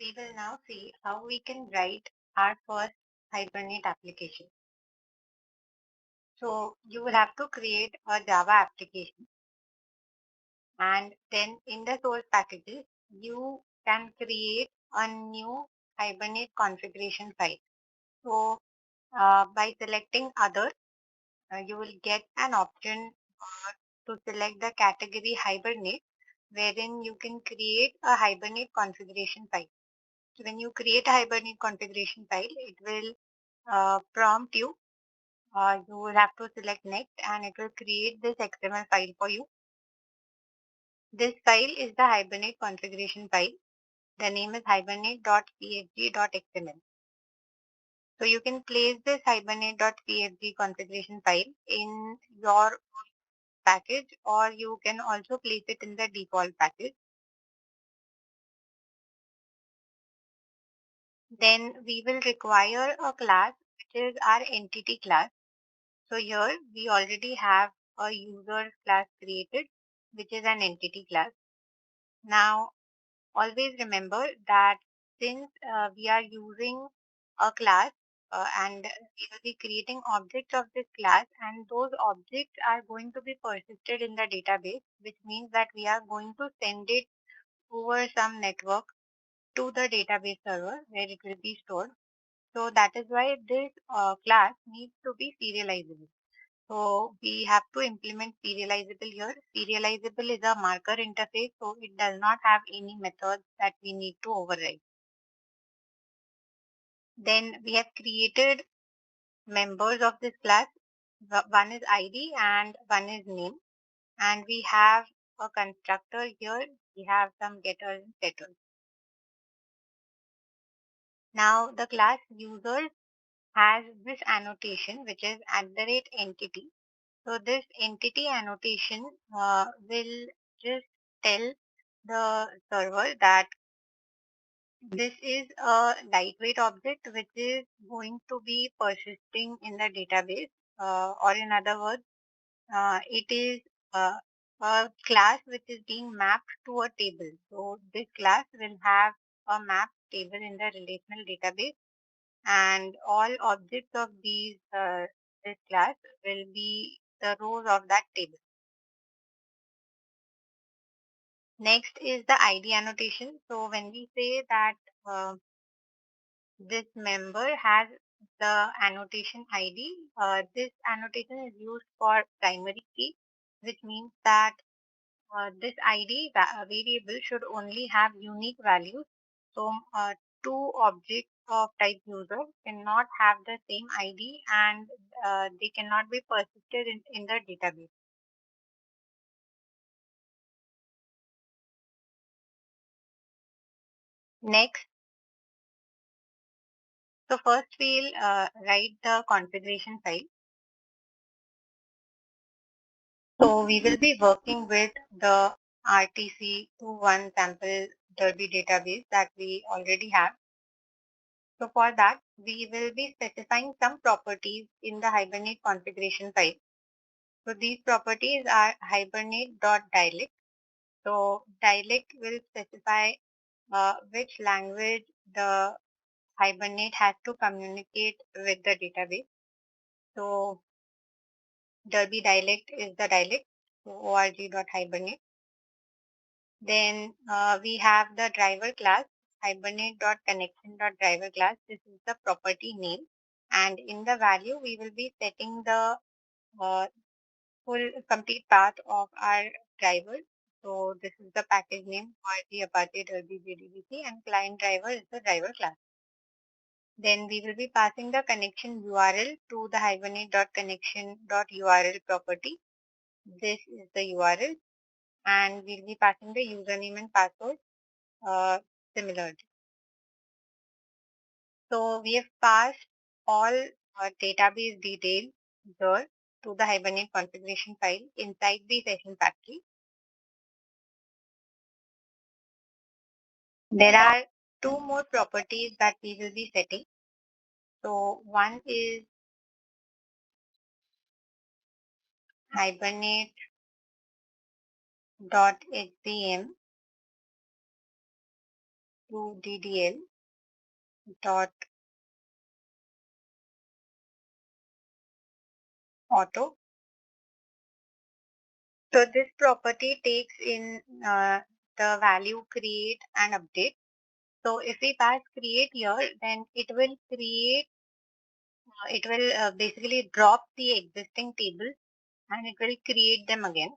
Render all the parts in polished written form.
We will now see how we can write our first Hibernate application. So you will have to create a Java application, and then in the source packages, you can create a new Hibernate configuration file. So by selecting other, you will get an option to select the category Hibernate, wherein you can create a Hibernate configuration file. So when you create a Hibernate configuration file, it will prompt you. You will have to select next, and it will create this XML file for you. This file is the Hibernate configuration file. The name is hibernate.php.xml. So you can place this hibernate.php configuration file in your package, or you can also place it in the default package. Then we will require a class, which is our entity class. So here we already have a user class created, which is an entity class. Now, always remember that since we are using a class and we will be creating objects of this class, and those objects are going to be persisted in the database, which means that we are going to send it over some network to the database server where it will be stored. So that is why this class needs to be serializable. So we have to implement serializable here. Serializable is a marker interface, so it does not have any methods that we need to override. Then we have created members of this class. One is ID and one is name. And we have a constructor here. We have some getters and setters. Now the class user has this annotation, which is @entity. So this entity annotation will just tell the server that this is a lightweight object which is going to be persisting in the database, or in other words, it is a class which is being mapped to a table. So this class will have a mapped table in the relational database, and all objects of this class will be the rows of that table. Next is the ID annotation. So when we say that this member has the annotation ID, this annotation is used for primary key, which means that this ID variable should only have unique values. So two objects of type user cannot have the same ID, and they cannot be persisted in the database. Next, so first we'll write the configuration file. So we will be working with the RTC21 sample Derby database that we already have. So for that, we will be specifying some properties in the Hibernate configuration file. So these properties are hibernate.dialect. So dialect will specify which language the Hibernate has to communicate with the database. So Derby dialect is the dialect, so org.hibernate. Then we have the driver class, hibernate.connection.driver class. This is the property name. And in the value, we will be setting the uh, full complete path of our driver. So this is the package name for the Apache Derby JDBC, and client driver is the driver class. Then we will be passing the connection URL to the hibernate.connection.url property. This is the URL, and we'll be passing the username and password similarly. So we have passed all database details here to the Hibernate configuration file inside the session factory. There are two more properties that we will be setting. So one is hibernate.hcm to DDL dot auto. So this property takes in the value create and update. So if we pass create here, then it will basically drop the existing table and it will create them again.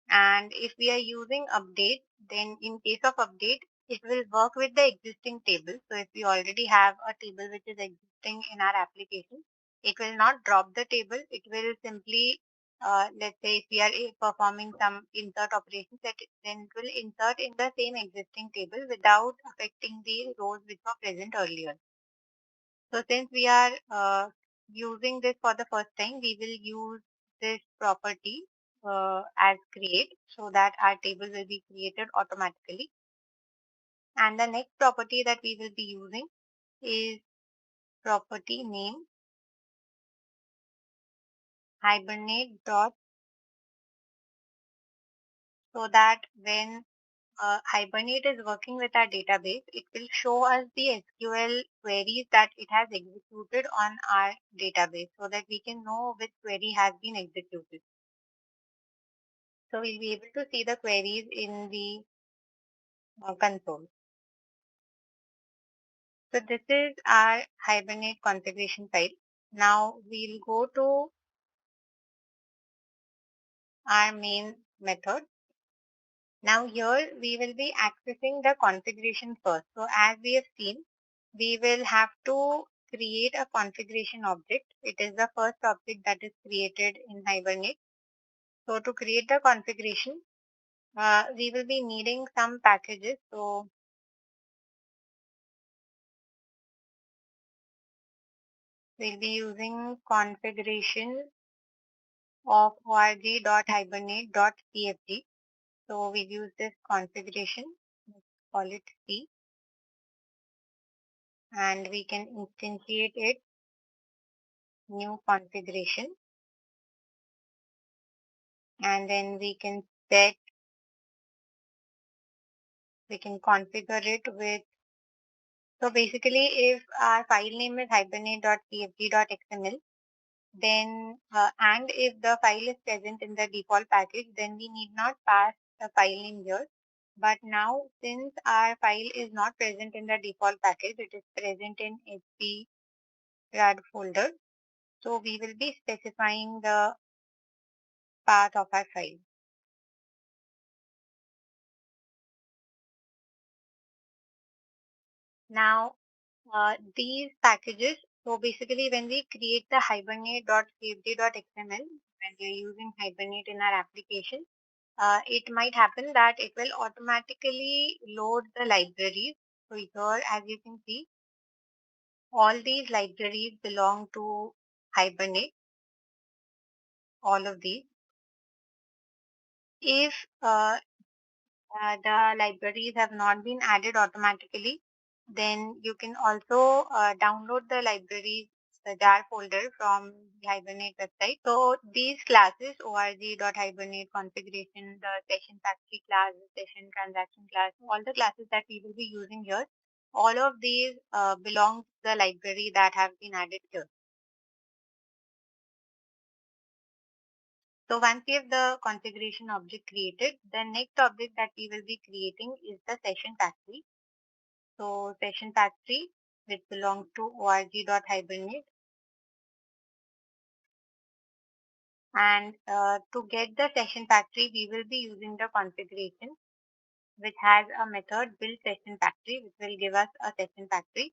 And if we are using update, then in case of update, it will work with the existing table. So if we already have a table which is existing in our application, it will not drop the table. It will simply, let's say if we are performing some insert operations, then it will insert in the same existing table without affecting the rows which were present earlier. So since we are using this for the first time, we will use this property as create so that our table will be created automatically. And the next property that we will be using is property name hibernate dot, so that when Hibernate is working with our database, it will show us the SQL queries that it has executed on our database so that we can know which query has been executed. So we'll be able to see the queries in the console. So this is our Hibernate configuration file. Now we'll go to our main method. Now here we will be accessing the configuration first. So as we have seen, we will have to create a configuration object. It is the first object that is created in Hibernate. So to create the configuration, we will be needing some packages. So we'll be using configuration of org.hibernate.cfg. So we use this configuration, let's call it C, and we can instantiate it, new configuration, and then we can configure it with, so basically if our file name is hibernate.cfg.xml, then and if the file is present in the default package, then we need not pass the file name here. But now since our file is not present in the default package, it is present in hprad folder. So we will be specifying the path of our file. Now these packages, so basically when we create the hibernate.cfg.xml, when we are using Hibernate in our application, it might happen that it will automatically load the libraries. So here, as you can see, all these libraries belong to Hibernate, all of these. If the libraries have not been added automatically, then you can also download the libraries, the jar folder from the Hibernate website. So these classes, org.hibernate configuration, the session factory class, the session transaction class, all the classes that we will be using here, all of these belong to the library that have been added here. So once we have the configuration object created, the next object that we will be creating is the session factory. So session factory, which belongs to org.hibernate. And to get the session factory, we will be using the configuration, which has a method build session factory, which will give us a session factory.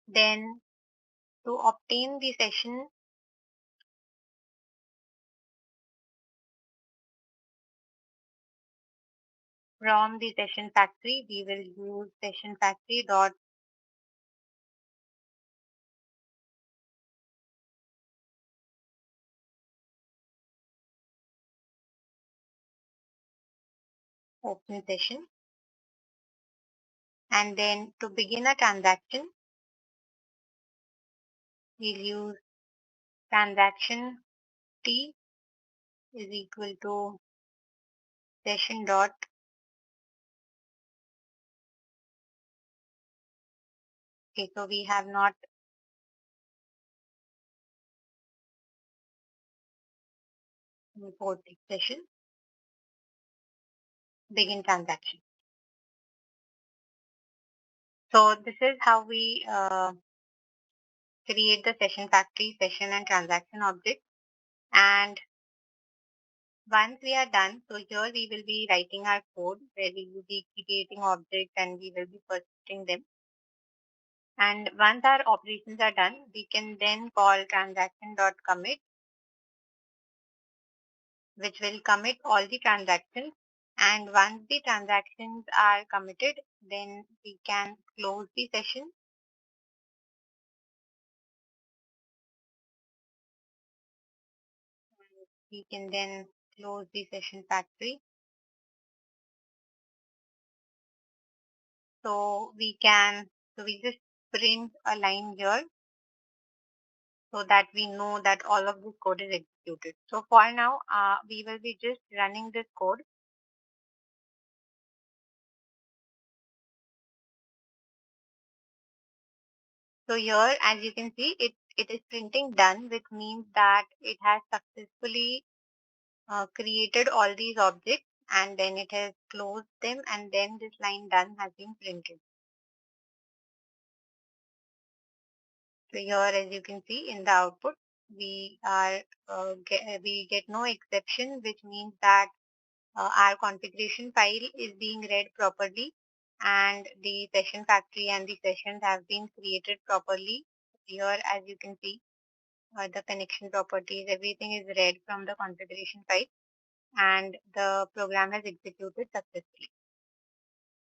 Then to obtain the session, from the session factory, we will use session factory dot open session. And then to begin a transaction, we'll use transaction T is equal to session dot Okay, so we have not import the session, begin transaction. So this is how we create the session factory, session and transaction object. And once we are done, so here we will be writing our code where we will be creating objects and we will be persisting them. And once our operations are done, we can then call transaction.commit, which will commit all the transactions. And once the transactions are committed, then we can close the session. We can then close the session factory. So we just print a line here so that we know that all of this code is executed. So for now, we will be just running this code. So here, as you can see, it is printing done, which means that it has successfully created all these objects and then it has closed them and then this line done has been printed. So here, as you can see in the output, we get no exception, which means that our configuration file is being read properly and the session factory and the sessions have been created properly. Here, as you can see, the connection properties, everything is read from the configuration file and the program has executed successfully.